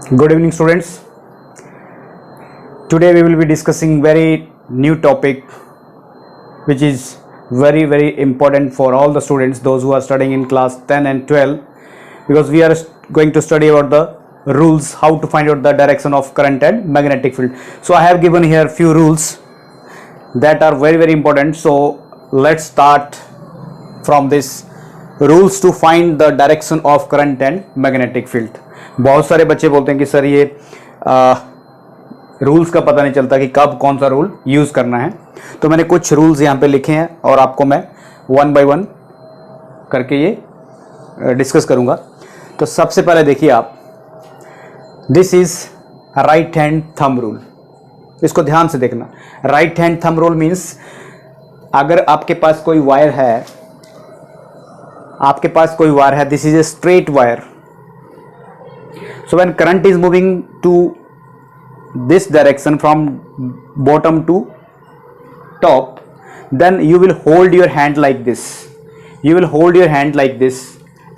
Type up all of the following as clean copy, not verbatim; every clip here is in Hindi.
Good evening, students. Today we will be discussing very new topic, which is very important for all the students, those who are studying in class 10 and 12, because we are going to study about the rules, how to find out the direction of current and magnetic field. So I have given here few rules that are very important. So let's start from this rules to find the direction of current and magnetic field. बहुत सारे बच्चे बोलते हैं कि सर ये रूल्स का पता नहीं चलता कि कब कौन सा रूल यूज़ करना है, तो मैंने कुछ रूल्स यहाँ पे लिखे हैं और आपको मैं वन बाय वन करके ये डिस्कस करूँगा। तो सबसे पहले देखिए आप, this is right hand thumb rule. इसको ध्यान से देखना। Right hand thumb rule means अगर आपके पास कोई वायर है, this is A straight wire. So when current is moving to this direction from bottom to top, then you will hold your hand like this.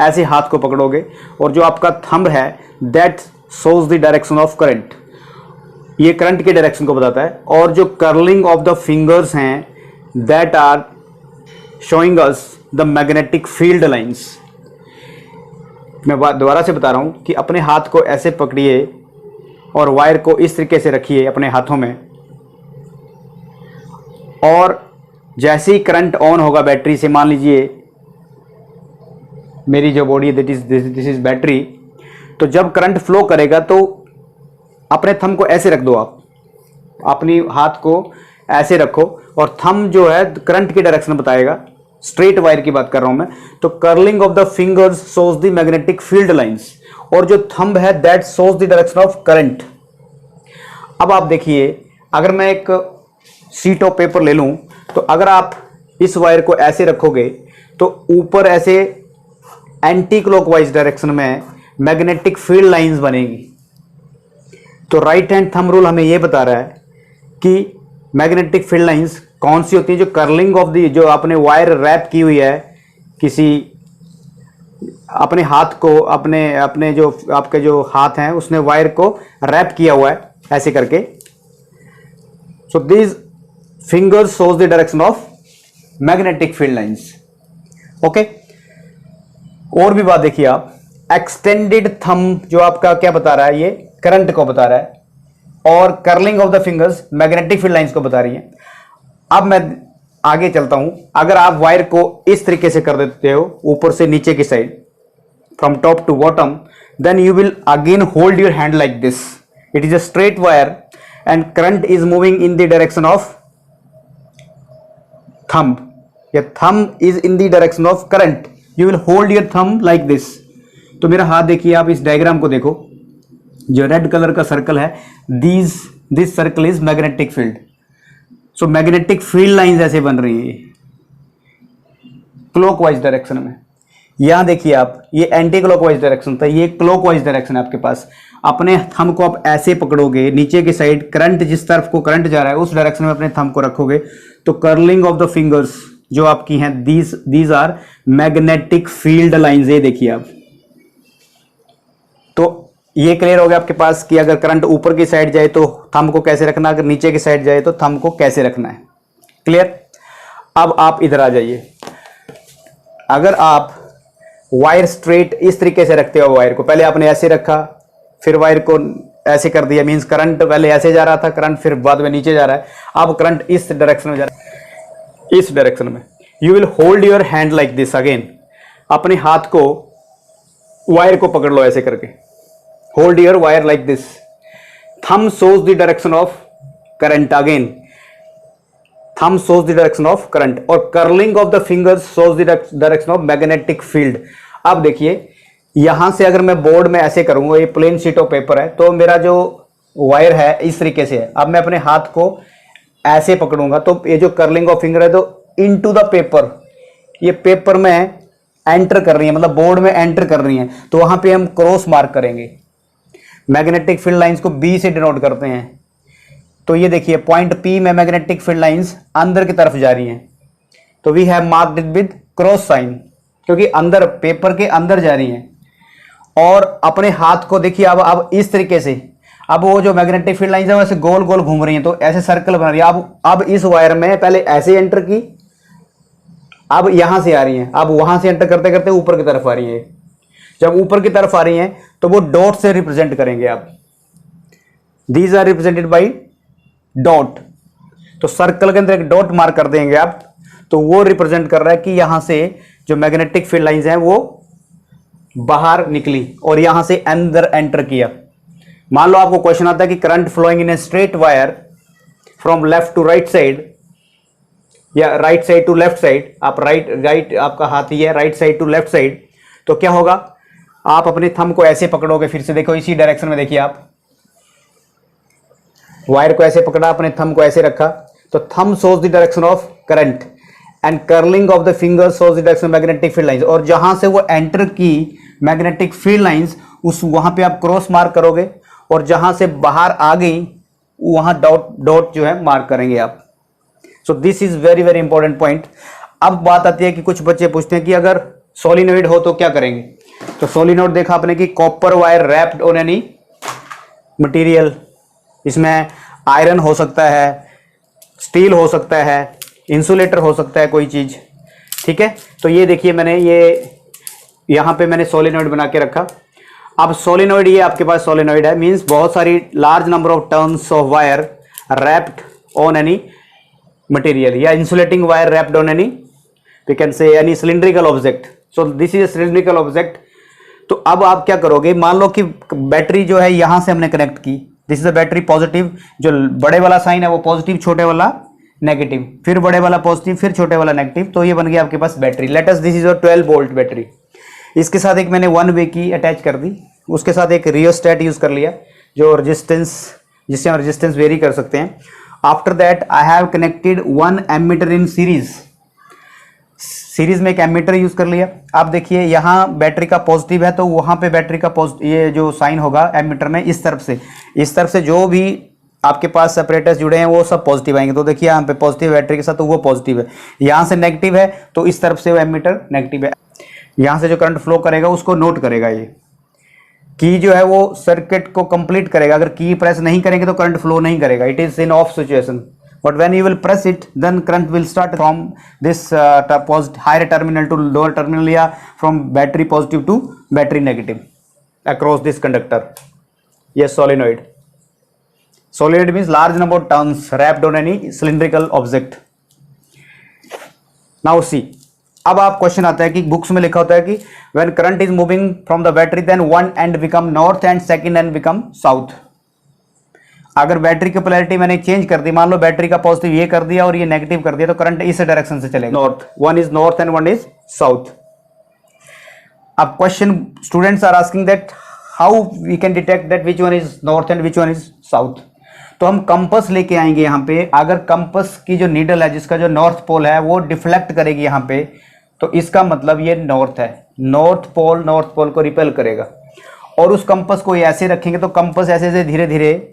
ऐसे हाथ को पकड़ोगे और जो आपका थंब है that shows the direction of current. ये करंट के डायरेक्शन को बताता है. और जो कर्लिंग ऑफ द फिंगर्स हैं that are showing us the magnetic field lines. मैं दोबारा से बता रहा हूँ कि अपने हाथ को ऐसे पकड़िए और वायर को इस तरीके से रखिए अपने हाथों में, और जैसे ही करंट ऑन होगा बैटरी से, मान लीजिए मेरी जो बॉडी है दिस इज बैटरी, तो जब करंट फ्लो करेगा तो अपने थंब को ऐसे रख दो, आप अपनी हाथ को ऐसे रखो और थंब जो है करंट की डायरेक्शन बताएगा. स्ट्रेट वायर की बात कर रहा हूं मैं. तो curling of the fingers shows the magnetic field lines, और जो थंब है that shows the direction of current. अब आप देखिए, अगर मैं एक शीट ऑफ पेपर ले लूं, तो अगर आप इस वायर को ऐसे रखोगे तो ऊपर ऐसे एंटी क्लॉकवाइज डायरेक्शन में मैग्नेटिक फील्ड लाइंस बनेगी. तो राइट हैंड थंब रूल हमें यह बता रहा है कि मैग्नेटिक फील्ड लाइंस कौन सी होती है. जो कर्लिंग ऑफ दी, जो आपने वायर रैप की हुई है किसी अपने हाथ को, अपने जो आपके जो हाथ हैं उसने वायर को रैप किया हुआ है ऐसे करके. So these fingers shows the direction of magnetic field lines. Okay, और भी बात देखिए आप, एक्सटेंडेड थंब जो आपका क्या बता रहा है, ये करंट को बता रहा है, और curling of the fingers magnetic field lines को बता रही है. अब मैं आगे चलता हूं. अगर आप वायर को इस तरीके से कर देते हो ऊपर से नीचे की side, from top to bottom, then you will again hold your hand like this. It is a straight wire and current is moving in the direction of thumb, या thumb is in the direction of current. You will hold your thumb like this. तो मेरा हाथ देखिए, आप इस डायग्राम को देखो, जो रेड कलर का सर्कल है, this circle is magnetic field. So magnetic field lines ऐसे बन रही है क्लॉकवाइज डायरेक्शन में. यहां देखिए आप, ये एंटी क्लॉकवाइज डायरेक्शन था, ये क्लॉकवाइज डायरेक्शन है आपके पास. अपने थंब को आप ऐसे पकड़ोगे, नीचे की साइड करंट, जिस तरफ को करंट जा रहा है उस डायरेक्शन में अपने थंब को रखोगे, तो कर्लिंग ऑफ द फिंगर्स जो आपकी हैं, these are magnetic field lines. ये देखिए आप. तो ये क्लियर हो गया आपके पास कि अगर करंट ऊपर की साइड जाए तो थंब को कैसे रखना, अगर नीचे की साइड जाए तो थंब को कैसे रखना है. क्लियर. अब आप इधर आ जाइए. अगर आप वायर स्ट्रेट इस तरीके से रखते हो, वायर को पहले आपने ऐसे रखा, फिर वायर को ऐसे कर दिया, मींस करंट पहले ऐसे जा रहा था, करंट फिर बाद में नीचे जा रहा है. अब करंट इस डायरेक्शन में जा रहा है, इस डायरेक्शन में. You will hold your hand like this. Again अपने हाथ को, वायर को पकड़ लो ऐसे करके. Hold your wire like this. Thumb shows the direction of current. Again, thumb shows the direction of current. और curling of the fingers shows the direction of magnetic field. अब देखिए, यहां से अगर मैं बोर्ड में ऐसे करूंगा, ये प्लेन शीट ऑफ पेपर है, तो मेरा जो वायर है इस तरीके से है. अब मैं अपने हाथ को ऐसे पकड़ूंगा, तो ये जो कर्लिंग ऑफ फिंगर है तो इनटू द पेपर, ये पेपर में एंटर कर रही है, मतलब बोर्ड में एंटर कर रही है. तो वहां पे हम क्रॉस मार्क करेंगे. मैग्नेटिक फील्ड लाइंस को बी से डिनोट करते हैं. तो ये देखिए, पॉइंट पी में मैग्नेटिक फील्ड लाइंस अंदर की तरफ जा रही हैं, तो we have marked it with cross sign, क्योंकि अंदर, पेपर के अंदर जा रही हैं. और अपने हाथ को देखिए अब इस तरीके से, अब वो जो मैग्नेटिक फील्ड लाइंस है वैसे गोल गोल घूम रही हैं, तो ऐसे सर्कल बना रही है। अब इस वायर में पहले ऐसे एंटर की, अब यहां से आ रही हैं, अब वहां से एंटर करते करते ऊपर की तरफ आ रही है। जब ऊपर की तरफ आ रही हैं तो वो डॉट से रिप्रेजेंट करेंगे आप, these are represented by dot. तो सर्कल के अंदर एक डॉट मार्क कर देंगे आप, तो वो रिप्रेजेंट कर रहा है कि यहां से जो मैग्नेटिक फील्ड लाइंस हैं वो बाहर निकली और यहां से अंदर एंटर किया। मान लो आपको क्वेश्चन आता है कि current flowing in a straight wire from left to right side या right side to left side, आप राइट आपका हाथ ही है, right side to left side, तो क्या होगा, आप अपने थंब को ऐसे पकड़ोगे, फिर से देखो इसी डायरेक्शन में देखिए, आप वायर को ऐसे पकड़ा, अपने थंब को ऐसे रखा, तो thumb shows the direction of current and curling of the finger shows the direction magnetic field lines. और जहां से वो एंटर की मैग्नेटिक फील्ड लाइंस, उस वहां पे आप क्रॉस मार्क करोगे, और जहां से बाहर आ गई वहां डॉट जो है मार्क करेंगे आप। सो this is very very important point. अब बात आती है कि कुछ बच्चे पूछते हैं कि अगर सोलिनॉइड हो तो क्या करेंगे। तो सोलिनॉइड देखा आपने कि copper wire wrapped on any material, इसमें आयरन हो सकता है, स्टील हो सकता है, इंसुलेटर हो सकता है कोई चीज, ठीक है। तो ये देखिए मैंने ये यहां पे मैंने सोलिनॉइड बना के रखा। अब सोलिनॉइड, ये आपके पास सोलिनॉइड है, मींस बहुत सारी large number of turns of wire wrapped on any material या insulating wire wrapped on any, we can say any cylindrical object. So this is a cylindrical object. तो अब आप क्या करोगे, मान लो कि बैटरी जो है यहां से हमने कनेक्ट की, this is a battery positive, जो बड़े वाला साइन है वो पॉजिटिव, छोटे वाला नेगेटिव, फिर बड़े वाला पॉजिटिव, फिर छोटे वाला नेगेटिव, तो ये बन गया आपके पास battery. Let us this is your 12 volt battery. इसके साथ एक मैंने 1 वे की अटैच कर दी, उसके साथ एक रियोस्टेट यूज कर लिया जो रेजिस्टेंस, जिससे हम रेजिस्टेंस वेरी कर सकते हैं। After that I have connected 1 ammeter in series में एक एमीटर यूज कर लिया। आप देखिए यहाँ बैटरी का पॉजिटिव है, तो वहां पे बैटरी का ये जो साइन होगा एमीटर में, इस तरफ से जो भी आपके पास सेपरेटर्स जुड़े हैं वो सब पॉजिटिव आएंगे। तो देखिए यहाँ पे पॉजिटिव बैटरी के साथ, तो वो पॉजिटिव है। यहाँ से नेगेटिव है तो इस तरफ से वो एमीटर नेगेटिव है। यहाँ से जो करंट फ्लो करेगा उसको नोट करेगा। ये की जो है वो सर्किट को कंप्लीट करेगा। अगर की प्रेस नहीं करेंगे तो करंट फ्लो नहीं करेगा, it is in off situation. But when you will press it then current will start from this higher terminal to lower terminal, या from battery positive to battery negative across this conductor. ये solenoid. Solenoid means large number of turns wrapped on any cylindrical object. Now see, अब आप क्वेश्चन आता है कि बुक्स में लिखा होता है कि when current is moving from the battery then one end become north and second end become south. अगर बैटरी की पोलैरिटी मैंने चेंज कर दी, मान लो बैटरी का पॉजिटिव ये कर दिया और ये नेगेटिव कर दिया, तो करंट इस डायरेक्शन से चलेगा, north. One is north and one is south. अब question students are asking that how we can detect that which one is north and which one is south. तो हम कंपस लेके आएंगे यहाँ पे। अगर कंपस की जो नीडल है, जिसका जो नॉर्थ पोल है वो डिफ्लेक्ट करेगी यहाँ पे, तो इसका मतलब ये नॉर्थ है। नॉर्थ पोल को रिपेल करेगा। और उस कंपस को ऐसे रखेंगे तो कंपस ऐसे ऐसे धीरे धीरे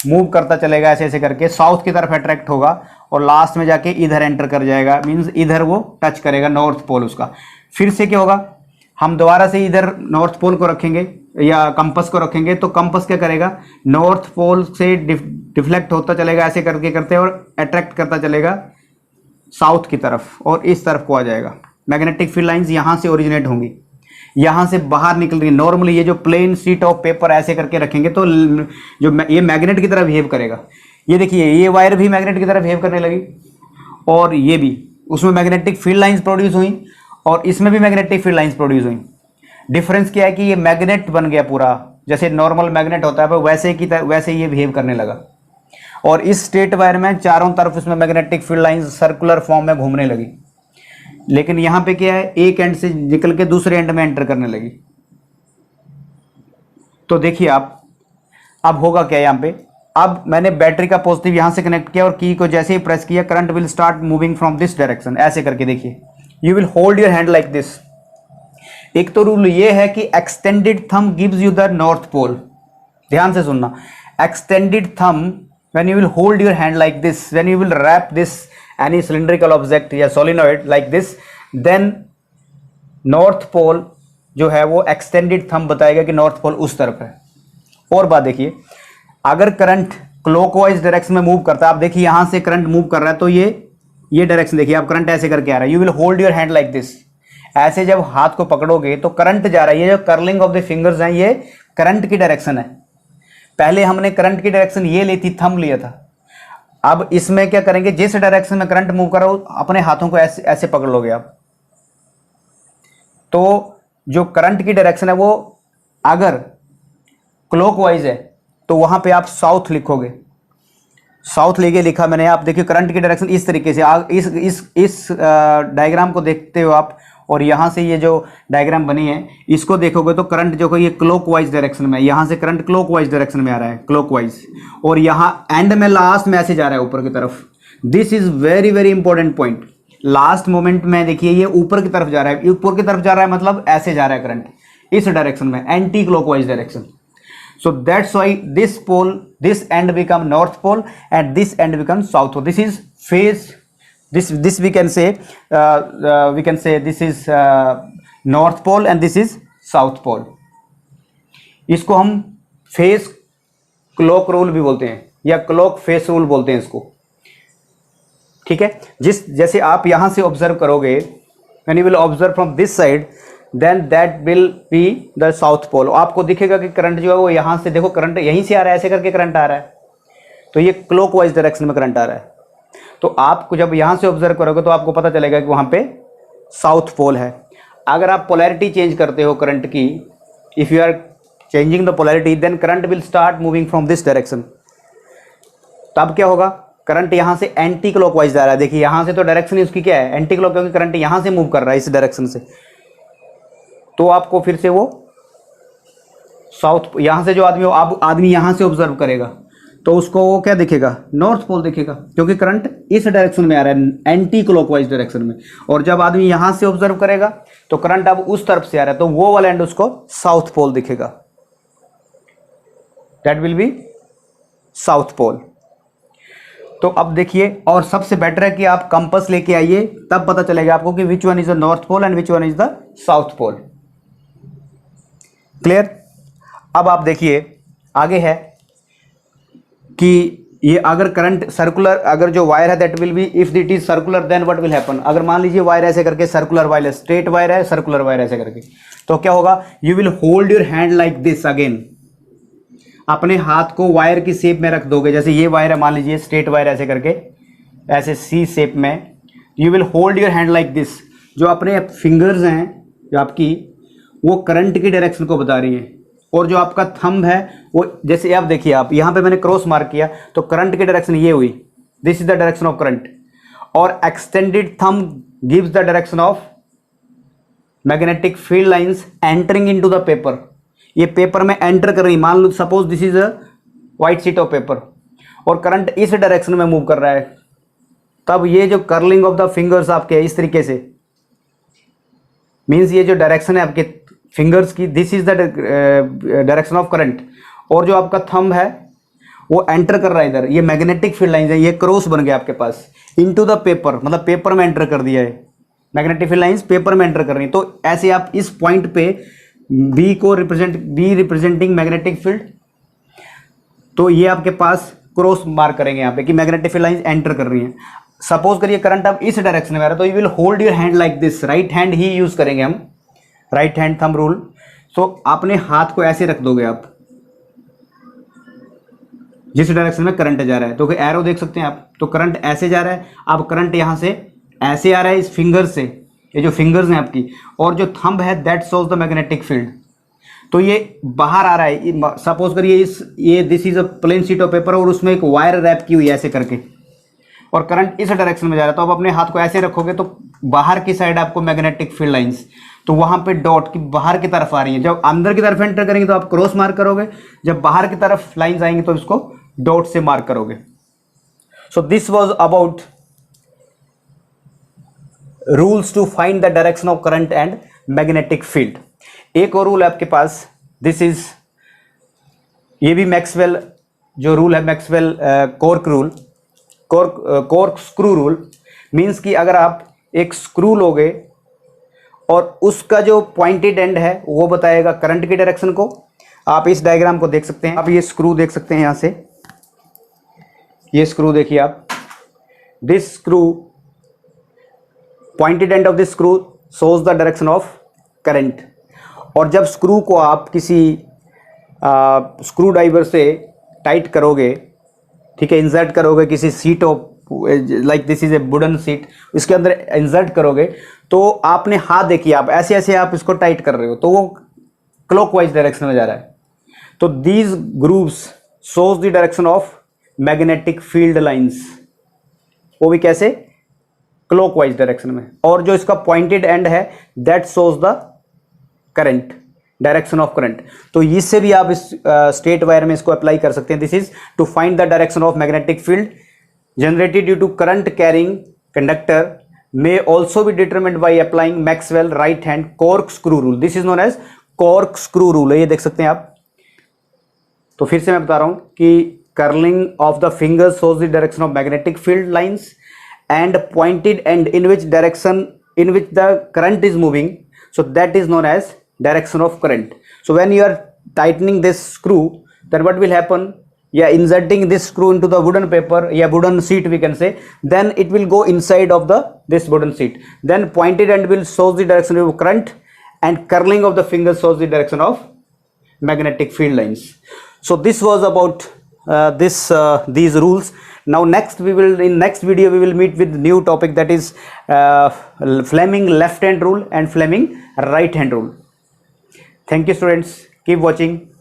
मूव करता चलेगा, ऐसे ऐसे करके साउथ की तरफ अट्रैक्ट होगा और लास्ट में जाके इधर एंटर कर जाएगा, मीन्स इधर वो टच करेगा नॉर्थ पोल उसका। फिर से क्या होगा, हम दोबारा से इधर नॉर्थ पोल को रखेंगे या कंपस को रखेंगे, तो कंपस क्या करेगा, नॉर्थ पोल से डिफ्लेक्ट होता चलेगा ऐसे करके करते, और अट्रैक्ट करता चलेगा साउथ की तरफ और इस तरफ को आ जाएगा। मैग्नेटिक फील्ड लाइंस यहाँ से ओरिजिनेट होंगी, यहाँ से बाहर निकल रही है। नॉर्मली ये जो प्लेन शीट ऑफ पेपर ऐसे करके रखेंगे तो जो ये मैग्नेट की तरह बिहेव करेगा। ये देखिए ये वायर भी मैग्नेट की तरह बिहेव करने लगी और ये भी, उसमें मैग्नेटिक फील्ड लाइंस प्रोड्यूस हुई और इसमें भी मैग्नेटिक फील्ड लाइंस प्रोड्यूस हुई। डिफरेंस क्या है कि ये मैग्नेट बन गया पूरा, जैसे नॉर्मल मैग्नेट होता है वैसे ये बिहेव करने लगा। और इस स्ट्रेट वायर में चारों तरफ इसमें magnetic field lines circular form में घूमने लगी। लेकिन यहाँ पे क्या है, एक एंड से निकल के दूसरे एंड में एंटर करने लगी। तो देखिए आप, अब होगा क्या यहाँ पे, अब मैंने बैटरी का पॉजिटिव यहाँ से कनेक्ट किया और की को जैसे ही प्रेस किया, current will start moving from this direction. ऐसे करके देखिए, you will hold your hand like this. एक तो रूल ये है कि extended thumb gives you the north pole. ध्यान से सुनना, extended thumb when you will hold your hand like this, when you will wrap this any cylindrical object या solenoid like this, then north pole जो है वो एक्सटेंडेड थंब बताएगा कि नॉर्थ पोल उस तरफ है। और बात देखिए, अगर करंट क्लॉकवाइज डायरेक्शन में मूव करता है, आप देखिए यहां से करंट मूव कर रहा है, तो ये डायरेक्शन देखिए, आप करंट ऐसे करके आ रहा है, you will hold your hand like this. ऐसे जब हाथ को पकड़ोगे तो करंट जा रहा है, ये जो कर्लिंग ऑफ द फिंगर्स है ये करंट की डायरेक्शन है। पहले हमने करंट की डायरेक्शन ये ली थी, थंब लिया था। अब इसमें क्या करेंगे, जिस डायरेक्शन में करंट मूव कर रहा हो अपने हाथों को ऐसे ऐसे पकड़ लोगे आप। तो जो करंट की डायरेक्शन है वो अगर क्लॉकवाइज है तो वहां पे आप साउथ लिखोगे, साउथ लेके लिखा मैंने। आप देखिए करंट की डायरेक्शन इस तरीके से, इस डायग्राम को देखते हो आप, और यहां से ये जो डायग्राम बनी है इसको देखोगे तो करंट जो है ये क्लॉकवाइज डायरेक्शन में, यहां से करंट क्लॉकवाइज डायरेक्शन में आ रहा है, क्लॉकवाइज, और यहां एंड में लास्ट में ऐसे जा रहा है ऊपर की तरफ। This is very very important point. Last moment में देखिए ये ऊपर की तरफ जा रहा है, ऊपर की तरफ जा रहा है मतलब ऐसे जा रहा है करंट, इस डायरेक्शन में, anti clockwise direction. So that's why this pole, this end become north pole and this end becomes south pole. This is phase. This we can say this is north pole and this is south pole. इसको हम फेस क्लॉक रूल भी बोलते हैं या क्लॉक फेस रूल बोलते हैं इसको, ठीक है। जैसे आप यहां से ऑब्जर्व करोगे, when you will observe from this side, then that will be the south pole. आपको दिखेगा कि करंट जो है वो यहां से, देखो करंट यहीं से आ रहा है, ऐसे करके करंट आ रहा है, तो ये क्लॉकवाइज डायरेक्शन में करंट आ रहा है। तो आपको जब यहां से ऑब्जर्व करोगे तो आपको पता चलेगा कि वहां पे साउथ पोल है। अगर आप पोलैरिटी चेंज करते हो करंट की, if you are changing the polarity then current will start moving from this direction. तब क्या होगा, करंट यहां से एंटी क्लॉकवाइज जा रहा है। देखिए यहां से तो डायरेक्शन इसकी क्या है, एंटी क्लॉक, क्योंकि करंट यहां से मूव कर रहा है इस डायरेक्शन से। तो आपको फिर से वो साउथ, यहां से जो आदमी यहां से ऑब्जर्व करेगा तो उसको वो क्या दिखेगा, नॉर्थ पोल दिखेगा, क्योंकि करंट इस डायरेक्शन में आ रहा है, एंटी क्लॉकवाइज डायरेक्शन में। और जब आदमी यहां से ऑब्जर्व करेगा तो करंट अब उस तरफ से आ रहा है, तो वो वाला एंड उसको साउथ पोल दिखेगा, that will be south pole. तो अब देखिए, और सबसे बेटर है कि आप कंपास लेके आइए, तब पता चलेगा आपको कि which one is the north pole and which one is the south pole. Clear. अब आप देखिए आगे है कि ये अगर करंट सर्कुलर, अगर जो वायर है that will be, if it is circular then what will happen. अगर मान लीजिए वायर ऐसे करके, सर्कुलर वायर, स्ट्रेट वायर है, सर्कुलर वायर ऐसे करके, तो क्या होगा, you will hold your hand like this. Again अपने हाथ को वायर की शेप में रख दोगे, जैसे ये वायर है मान लीजिए स्ट्रेट वायर ऐसे करके, ऐसे सी शेप में, you will hold your hand like this. जो अपने फिंगर्स हैं जो आपकी, वो करंट की डायरेक्शन को बता रही है, और जो आपका थंब है वो, जैसे आप देखिए, आप यहां पे मैंने क्रॉस मार्क किया तो करंट की डायरेक्शन ये हुई, this is the direction of current, और extended thumb gives the direction of magnetic field lines entering into the paper. ये पेपर में एंटर कर रही, मान लो suppose this is a white sheet of paper और करंट इस डायरेक्शन में मूव कर रहा है, तब ये जो कर्लिंग ऑफ द फिंगर्स आपके इस तरीके से, मीन्स ये जो डायरेक्शन है आपके फिंगर्स की, this is the direction of current, और जो आपका थंब है वो एंटर कर रहा है इधर, ये मैग्नेटिक फील्ड लाइंस है, ये क्रॉस बन गया आपके पास इनटू द पेपर, मतलब पेपर में एंटर कर दिया है, मैग्नेटिक फील्ड लाइंस पेपर में एंटर कर रही है। तो ऐसे आप इस पॉइंट पे बी को रिप्रेजेंटिंग मैग्नेटिक फील्ड, तो ये आपके पास क्रॉस मार्क करेंगे यहाँ पे कि मैग्नेटिक फील्ड लाइंस एंटर कर रही हैं। सपोज करिए करंट अब इस डायरेक्शन में आ रहा है, तो you will hold your hand like this, right hand he use करेंगे हम, राइट हैंड थंब रूल। सो अपने हाथ को ऐसे रख दोगे आप जिस डायरेक्शन में करंट जा रहा है, तो एरो देख सकते हैं आप, तो करंट ऐसे जा रहा है, अब करंट यहां से ऐसे आ रहा है इस फिंगर से, ये जो फिंगर्स हैं आपकी, और जो थंब है that shows the magnetic field, तो ये बाहर आ रहा है। सपोज करिए ये this is a plane sheet of paper और उसमें एक वायर रैप की हुई है ऐसे करके, और करंट इस डायरेक्शन में जा रहा है, तो आप अपने हाथ को ऐसे रखोगे तो बाहर की साइड आपको मैग्नेटिक फील्ड लाइंस, तो वहां पे डॉट की बाहर की तरफ आ रही है। जब अंदर की तरफ एंटर करेंगे तो आप क्रॉस मार्क करोगे, जब बाहर की तरफ लाइंस आएंगे तो इसको डॉट से मार्क करोगे। So this was about rules to find the direction of current and magnetic field. एक और रूल है आपके पास, दिस इज, ये भी मैक्सवेल जो रूल है, Maxwell cork rule, cork screw rule, means कि अगर आप एक स्क्रू लोगे और उसका जो पॉइंटेड एंड है वो बताएगा करंट की डायरेक्शन को। आप इस डायग्राम को देख सकते हैं, आप ये स्क्रू देख सकते हैं यहां से, ये स्क्रू देखिए आप, this screw pointed end of this screw shows the direction of current. और जब स्क्रू को आप किसी स्क्रू ड्राइवर से टाइट करोगे, ठीक है, इंसर्ट करोगे किसी seat of, like this is A wooden seat, इसके अंदर इंसर्ट करोगे तो आपने हाथ देखिए, आप ऐसे ऐसे आप इसको टाइट कर रहे हो तो वो क्लॉकवाइज डायरेक्शन में जा रहा है। तो these grooves shows the direction of magnetic field lines, वो भी कैसे, क्लॉकवाइज डायरेक्शन में। और जो इसका पॉइंटेड एंड है that shows the current, direction of current. तो इससे भी आप इस स्टेट वायर में इसको अप्लाई कर सकते हैं। This is to find the direction of magnetic field generated due to current carrying conductor may also be determined by applying Maxwell right hand corkscrew rule. This is known as corkscrew rule है, ये देख सकते हैं आप। तो फिर से मैं बता रहा हूं कि curling of the fingers shows the direction of magnetic field lines and pointed end in which direction in which the current is moving, so that is known as direction of current. So when you are tightening this screw, then what will happen, yeah, inserting this screw into the wooden paper, yeah, wooden sheet we can say, then it will go inside of the this wooden sheet, then pointed end will show the direction of current and curling of the fingers shows the direction of magnetic field lines. So this was about these rules. Now next we will, in next video we will meet with new topic, that is Fleming left hand rule and Fleming right hand rule. Thank you students, keep watching.